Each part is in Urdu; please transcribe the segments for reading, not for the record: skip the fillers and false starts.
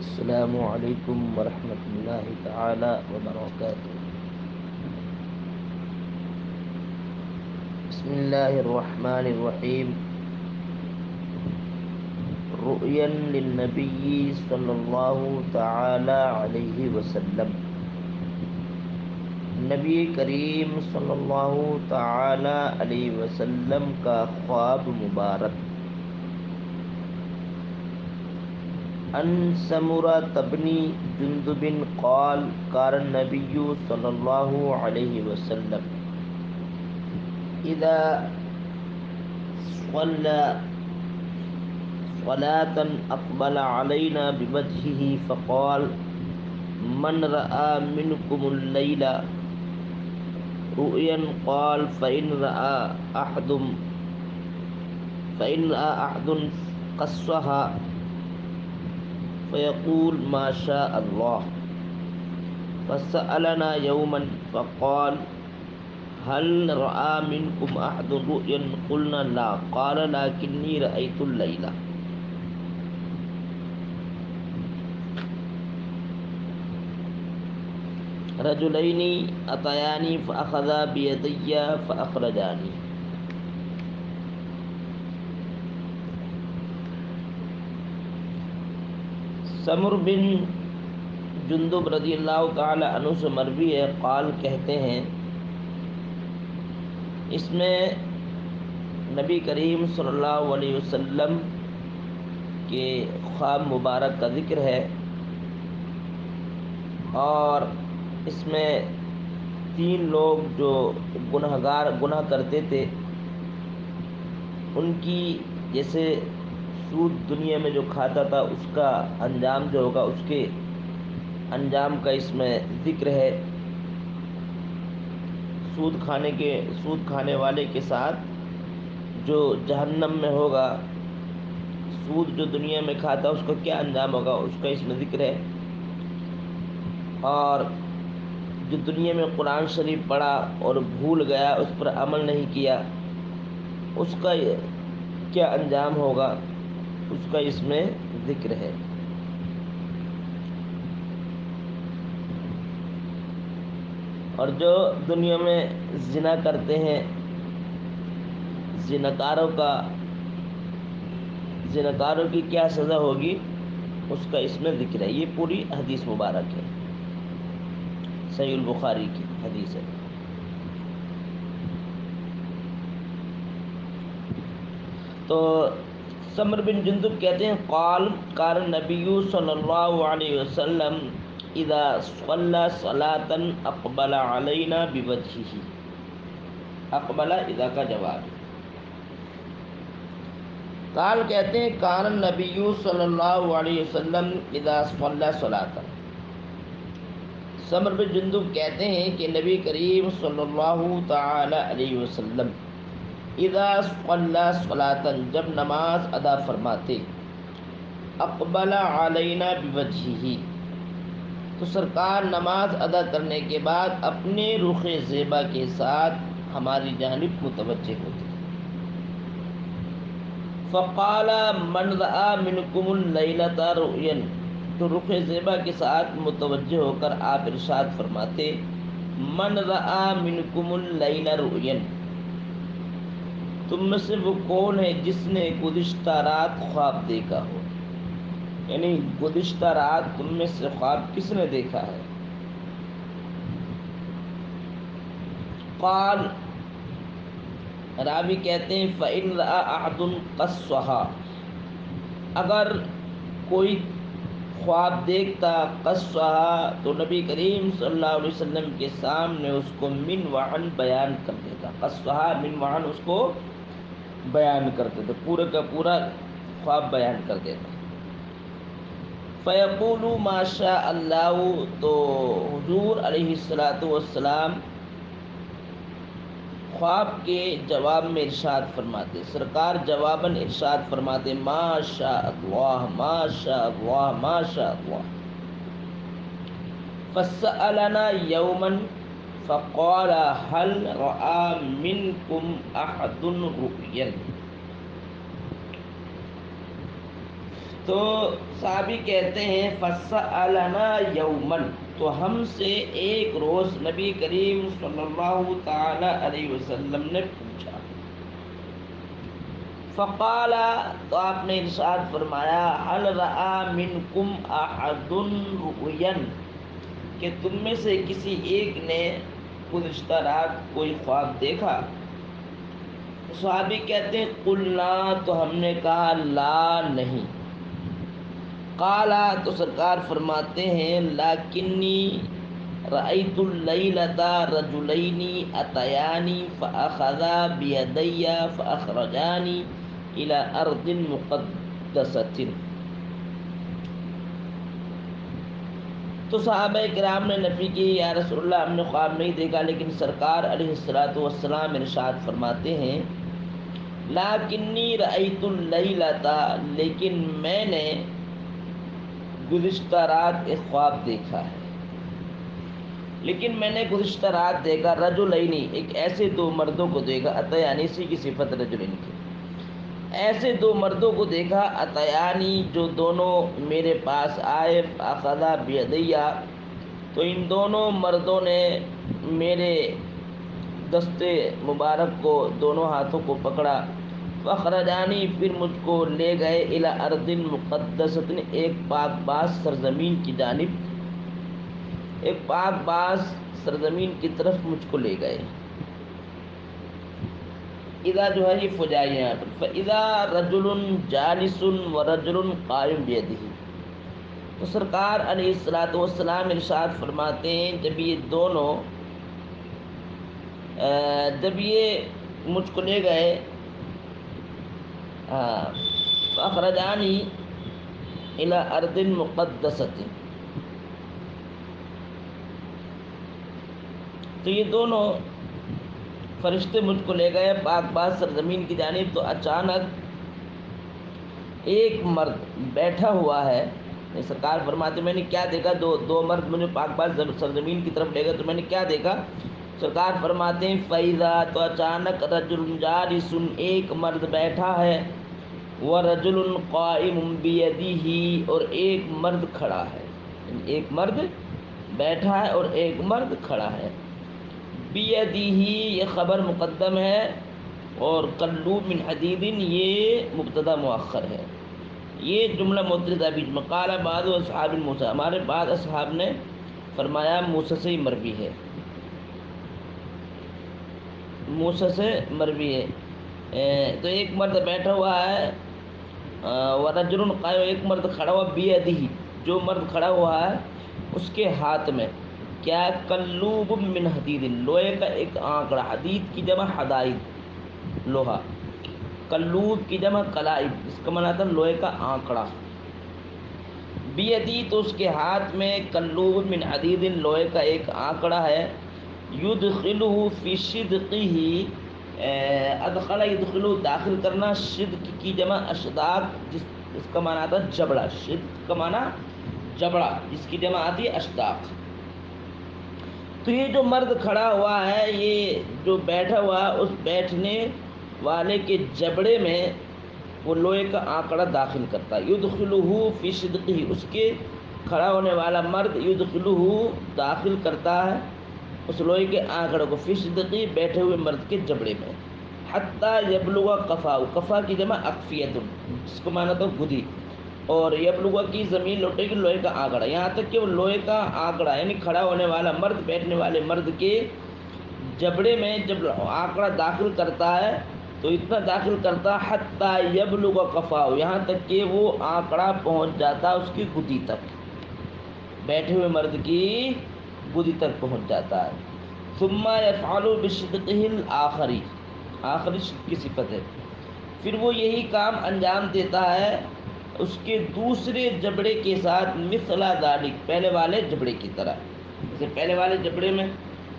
السلام علیکم ورحمۃ اللہ تعالی وبرکاتہ۔ بسم اللہ الرحمن الرحیم۔ رؤیا للنبی صلی اللہ تعالی علیہ وسلم، نبی کریم صلی اللہ تعالی علیہ وسلم کا خواب مبارک۔ ان سمرة بن جندب قال قال النبي صلی اللہ علیہ وسلم اذا صلى صلاة اقبل علينا بوجهه فقال من رأى منكم الليل رؤيا قال فإن رأى أحد قصها فيقول ما شاء الله. فسألنا يوما فقال هل رأى منكم أحد رؤيا قلنا لا قال لكني رأيت الليلة. رجلين أتياني فأخذا بيدي فأخرجاني. سمر بن جندب رضی اللہ تعالی عنہ سے مروی ہے، قال کہتے ہیں، اس میں نبی کریم صلی اللہ علیہ وسلم کے خواب مبارک کا ذکر ہے، اور اس میں 3 لوگ جو گناہ کرتے تھے، ان کی جیسے سود دنیا میں جو کھاتا تھا اس کا انجام جو ہوگا، اس کے انجام کا اس میں ذکر ہے۔ سود کھانے والے کے ساتھ جو جہنم میں ہوگا، سود جو دنیا میں کھاتا اس کا کیا انجام ہوگا، اس کا اس میں ذکر ہے۔ اور جو دنیا میں قرآن شریف پڑھا اور بھول گیا، اس پر عمل نہیں کیا، اس کا کیا انجام ہوگا، اس کا اس میں ذکر ہے۔ اور جو دنیا میں زنا کرتے ہیں، زناکاروں کی کیا سزا ہوگی، اس کا اس میں ذکر ہے۔ یہ پوری حدیث مبارک ہے، صحیح البخاری کی حدیث ہے۔ تو سمر بن جندب کہتے ہیں، قال نبی صلی اللہ علیہ وسلم اذا صلى صلاة اقبل علینا بوجهه۔ اقبل اذا کا جواب۔ قال کہتے ہیں، کان النبی صلی اللہ علیہ وسلم اذا صلى صلاة۔ سمر بن جندب کہتے ہیں کہ نبی کریم صلی اللہ تعالی علیہ وسلم اذا صلی صلاة، جب نماز ادا فرماتے، اقبل علینا بوجہہ، تو سرکار نماز ادا کرنے کے بعد اپنے رخ زیبا کے ساتھ ہماری جانب متوجہ ہوتے۔ فقال من رأى منکم اللیلۃ رؤیا، تو رخ زیبا کے ساتھ متوجہ ہو کر آپ ارشاد فرماتے، من رأى منکم اللیل رؤیا، تم میں سے وہ کون ہے جس نے گزشتہ رات خواب دیکھا ہو، یعنی گزشتہ رات تم میں سے خواب کس نے دیکھا ہے۔ قال، راوی کہتے ہیں، فإن رأى أحد قصها، اگر کوئی خواب دیکھتا، قصها، تو نبی کریم صلی اللہ علیہ وسلم کے سامنے اس کو من وعن بیان کر دیتا۔ قصها من وعن، اس کو بیان کرتے تھے، پورے کا پورا خواب بیان کر دیتا۔ فیقول ما شاء اللہ، تو حضور علیہ السلام خواب کے جواب میں ارشاد فرماتے، سرکار جواباً ارشاد فرماتے، ما شاء اللہ ما شاء اللہ ما شاء اللہ۔ فسألنا یوما فقال هل رأى منکم احد رؤیا، تو صحابی کہتے ہیں فسألنا یومن، تو ہم سے ایک روز نبی کریم صلی اللہ تعالی علیہ وسلم نے پوچھا، فقال، تو آپ نے ارشاد فرمایا، هل رأى منکم احد رؤیا، کہ تم میں سے کسی ایک نے گزشتہ رات کوئی خواب دیکھا؟ صحابی کہتے ہیں قلنا، تو ہم نے کہا لا، نہیں۔ قالا، تو سرکار فرماتے ہیں لیکنی رأیت اللیلۃ رجلین اتیانی فاخذا بیدی فاخرجانی الی ارض مقدسۃ۔ تو صحابہ کرام نے نفی کی، یا رسول اللہ ہم نے خواب نہیں دیکھا، لیکن سرکار علیہ الصلوۃ والسلام ارشاد فرماتے ہیں لیکنی رأیت اللیلۃ، لیکن میں نے گزشتہ رات ایک خواب دیکھا ہے، لیکن میں نے گزشتہ رات دیکھا رجلینی، ایک ایسے دو مردوں کو دیکھا، اتیانی اسی کی صفت رجلین کی، ایسے دو مردوں کو دیکھا، اتیانی جو دونوں میرے پاس آئے، فاخذا بیدیا، تو ان دونوں مردوں نے میرے دستے مبارک کو، دونوں ہاتھوں کو پکڑا، فخرجانی، پھر مجھ کو لے گئے، الی ارض مقدسۃ، ایک پاک باز سرزمین کی جانب، ایک پاک باز سرزمین کی طرف مجھ کو لے گئے۔ اذا جو ہے یہ فجائی ہے، فاذا رجل جالس ورجل قائم بیدہ، تو سرکار علیہ الصلوۃ والسلام ارشاد فرماتے ہیں جب یہ دونوں جب یہ مجھ کو لے گئے، فاخرجانی الی ارض مقدسۃ، تو یہ دونوں فرشتے مجھ کو لے گئے پاک باز سرزمین کی جانب، تو اچانک ایک مرد بیٹھا ہوا ہے، سرکار فرماتے میں نے کیا دیکھا، دو مرد مجھے پاک باز سرزمین کی طرف لے گئے، تو میں نے کیا دیکھا؟ سرکار فرماتے ہیں فَإِذَا، تو اچانک رجل جالس، ایک مرد بیٹھا ہے، وَرَجُلٌ قَائِمٌ بِيَدِهِ، اور ایک مرد کھڑا ہے، ایک مرد بیٹھا ہے اور ایک مرد کھڑا ہے، بِيَدِهِ یہ خبر مقدم ہے، اور قلوب من حدید یہ مبتدا مؤخر ہے، یہ جملہ مترجمہ بیچ میں، قال بعض اصحاب موسیٰ، ہمارے بعض اصحاب نے فرمایا موسیٰ سے مروی ہے، موسیٰ سے مروی ہے، تو ایک مرد بیٹھا ہوا ہے، ورجل قائم، ایک مرد کھڑا ہوا، بیدہ، جو مرد کھڑا ہوا ہے اس کے ہاتھ میں کیا، قلوب من حدید، لوہے کا ایک آنکڑا، حدید کی جمع حدائد، لوہا، قلوب کی جمع قلائب، اس کا معنی تھا لوہے کا آنکڑا، بیدی، تو اس کے ہاتھ میں، قلوب من حدید، لوہے کا ایک آنکڑا ہے، یدخلہ فی شدقہ، ادخل یدخلہ داخل کرنا، شدق کی جمع اشداق، جس کا معنی آتا ہے جبڑا، شدق کا معنی جبڑا، جس کی جمع آتی ہے اشداق۔ تو یہ جو مرد کھڑا ہوا ہے، یہ جو بیٹھا ہوا ہے، اس بیٹھنے والے کے جبڑے میں وہ لوہے کا آنکڑا داخل کرتا ہے، یدخلہ فی شدقہ، اس کے کھڑا ہونے والا مرد یدخلہ داخل کرتا ہے اس لوہے کے آنکڑے کو، فی شدقہ بیٹھے ہوئے مرد کے جبڑے میں، حتی یبلغ قفاہ، قفا کی جمع اقفیۃ، جس کو مانا تو گدی، اور یبلغ کی زمین لوٹے گی لوہے کا آنکڑا، یہاں تک کہ وہ لوہے کا آنکڑا یعنی کھڑا ہونے والا مرد بیٹھنے والے مرد کے جبڑے میں جب آنکڑا داخل کرتا ہے تو اتنا داخل کرتا حتی یبلغ قفاہ، یہاں تک کہ وہ آنکڑا پہنچ جاتا اس کی گدی تک، بیٹھے ہوئے مرد کی گدی تک پہنچ جاتا ہے، ثم یفعل بشدقہ الآخری، آخری شدق کی صفت ہے، پھر وہ یہی کام انجام دیتا ہے اس کے دوسرے جبڑے کے ساتھ، مثل ذالک، پہلے والے جبڑے کی طرح، جیسے پہلے والے جبڑے میں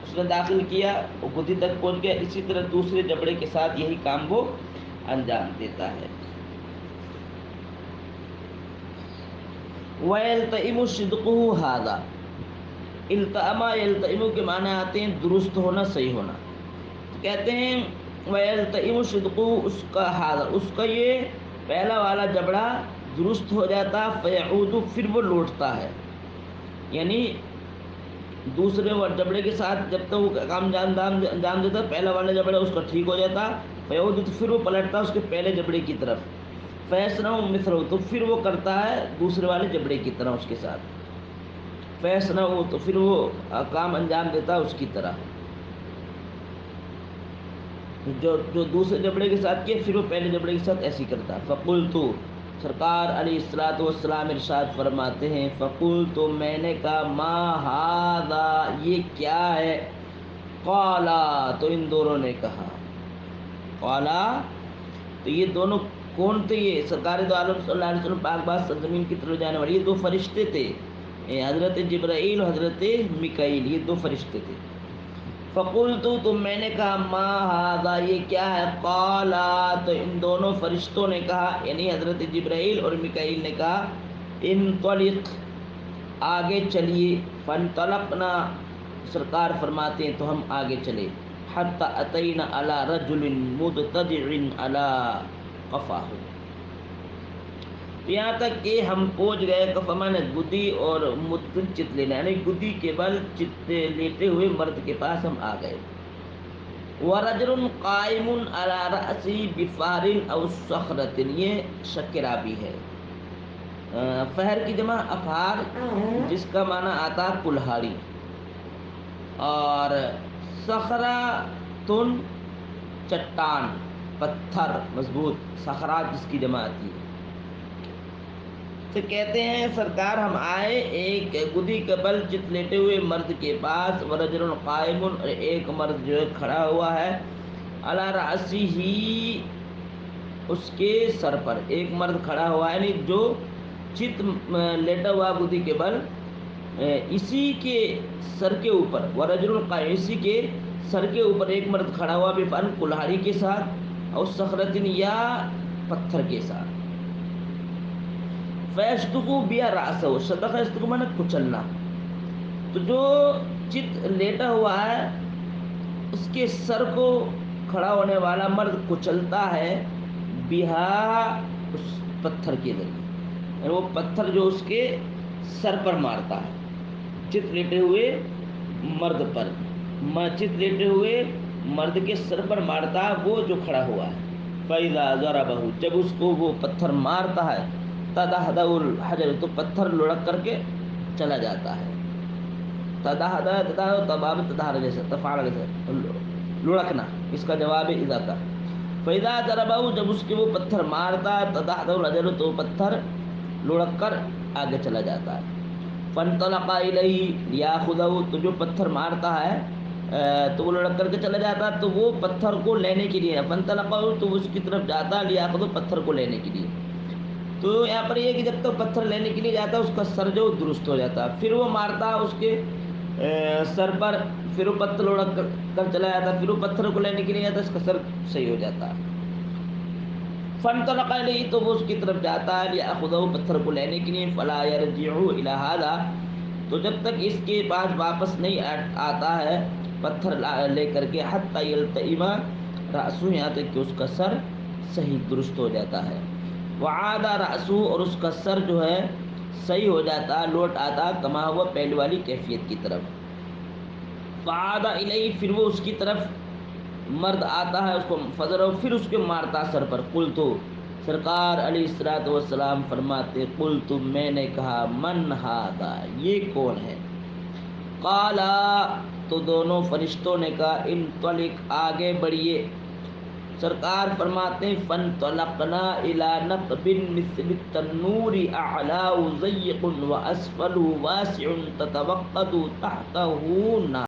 اس نے داخل کیا وہ گدی تک پہنچ گیا، اسی طرح دوسرے جبڑے کے ساتھ یہی کام وہ انجام دیتا ہے۔ وَيَلْتَئِمُ صِدْقُهُ هَذَا، التئم یلتئم کے معنی آتے ہیں درست ہونا، صحیح ہونا، کہتے ہیں وَيَلْتَئِمُ صِدْقُهُ، اس کا ہاذا، اس کا یہ پہلا والا جبڑا درست ہو جاتا، فیعود پھر وہ لوٹتا ہے، یعنی دوسرے جبڑے کے ساتھ جب تک وہ کام انجام دیتا پہلا والا جبڑا اس کا ٹھیک ہو جاتا، فیعود تو پھر وہ پلٹتا اس کے پہلے جبڑے کی طرف، فیصنع مثلہ تو پھر وہ کرتا ہے دوسرے والے جبڑے کی طرح اس کے ساتھ، فیصنع تو پھر وہ کام انجام دیتا اس کی طرح جو دوسرے جبڑے کے ساتھ کیا، پھر وہ پہلے جبڑے کے ساتھ ایسی کرتا۔ فقلت سرکار علیہ الصلوۃ والسلام ارشاد فرماتے ہیں، فقلت میں نے کہا ما ھذا یہ کیا ہے، قالا تو ان دونوں نے کہا، قالا تو یہ دونوں کون تھے، یہ سرکار دو عالم صلی اللہ علیہ وسلم پاک باز سرزمین کی طرف جانے والے یہ دو فرشتے تھے، حضرت جبرائیل اور حضرت میکائیل، یہ دو فرشتے تھے۔ فقلت تو میں نے کہا ما ھذا یہ کیا ہے، قالا تو ان دونوں فرشتوں نے کہا، یعنی حضرت جبرائیل اور میکائیل نے کہا، انطلق آگے چلیے، فانطلقنا سرکار فرماتے ہیں تو ہم آگے چلے، حتی اتینا علی رجل مضطجع علی قفاہ، یہاں تک کہ ہم پہنچ گئے، قفا مانے گدی اور مضطجع چت لینا، یعنی گدی کے بل چت لیتے ہوئے مرد کے پاس ہم آ گئے۔ ورجل قائم علی رأسی بفار او صخرۃ، یہ شکرابی ہے، فہر کی جمع افہار جس کا معنی آتا کلہاڑی، اور صخرۃ چٹان پتھر مضبوط، صخرات جس کی جمع آتی ہے۔ تو کہتے ہیں سرکار ہم آئے ایک گدی کے بل چت لیٹے ہوئے مرد کے پاس، ورجل قائم اور ایک مرد جو ہے کھڑا ہوا ہے، علی رأسہ اس کے سر پر، ایک مرد کھڑا ہوا ہے، یعنی جو چت لیٹا ہوا گدی کے بل اسی کے سر کے اوپر، ورجل قائم اسی کے سر کے اوپر ایک مرد کھڑا ہوا، بفن کلہاڑی کے ساتھ، اور صخرۃ یا پتھر کے ساتھ، فیشتق بیا رأسہ، شدق یشتق مانے کچلنا، تو جو چت لیٹا ہوا ہے اس کے سر کو کھڑا ہونے والا مرد کچلتا ہے، بہا اس پتھر کے ذریعے، یعنی وہ پتھر جو اس کے سر پر مارتا ہے، چت لیٹے ہوئے مرد پر، چت لیٹے ہوئے مرد کے سر پر مارتا ہے وہ جو کھڑا ہوا ہے، فَإِذَا ضَرَبَهُ جب اس کو وہ پتھر مارتا ہے، تَدَحْدَحُ الْحَجَرُ تو پتھر لڑک کر کے چلا جاتا ہے، تباب تدہر جیسے تفعال جیسے لڑکنا، اس کا جواب ہے اذا کا، فَإِذَا ضَرَبَهُ جب اس کے وہ پتھر مارتا ہے، تَدَحْدَحُ الْحَجَرُ تو پتھر لڑک کر آگے چلا جاتا ہے، فَانْطَلَقَ إِلَيْهِ لِيَأْخُذَهُ تو جو پتھر مارتا ہے تو وہ لڑک کر کے چلا جاتا ہے، تو وہ پتھر کو لینے کے لیے، فَانْطَلَقَ تو اس کی طرف جاتا ہے، لِيَأْخُذَهُ پتھر کو لینے کے لیے، تو یہاں پر یہ کہ جب تک پتھر لینے کے لیے جاتا ہے اس کا سر جو درست ہو جاتا ہے، پھر وہ مارتا ہے اس کے سر پر، پھر وہ پتھر لڑک کر چلا جاتا ہے، پھر وہ پتھر کو لینے کے لیے جاتا ہے، اس کا سر صحیح ہو جاتا ہے، فانطلق الیہ تو وہ اس کی طرف جاتا ہے، لیاخذہ پتھر کو لینے کے لیے، فلا یرجع الی ھذا تو جب تک اس کے پاس واپس نہیں آتا ہے پتھر لے کر کے، حتی یلتئم رأسہ یہاں تک کہ اس کا سر صحیح درست ہو جاتا ہے، وعاد رأسہ اور اس کا سر جو ہے صحیح ہو جاتا لوٹ آتا، کما ہوا پہلے والی کیفیت کی طرف، فعاد الیہ پھر وہ اس کی طرف مرد آتا ہے، اس کو فضر پھر اس کے مارتا سر پر، قلت سرکار علیہ الصلوۃ والسلام فرماتے، قلت میں نے کہا من ھذا یہ کون ہے، قالا تو دونوں فرشتوں نے کہا انطلق آگے بڑھیے، سرکار فرماتے فانطلقنا الی نقب مثل التنور اعلاہ ضیق واسفلہ واسع تتوقد تحتہ نار۔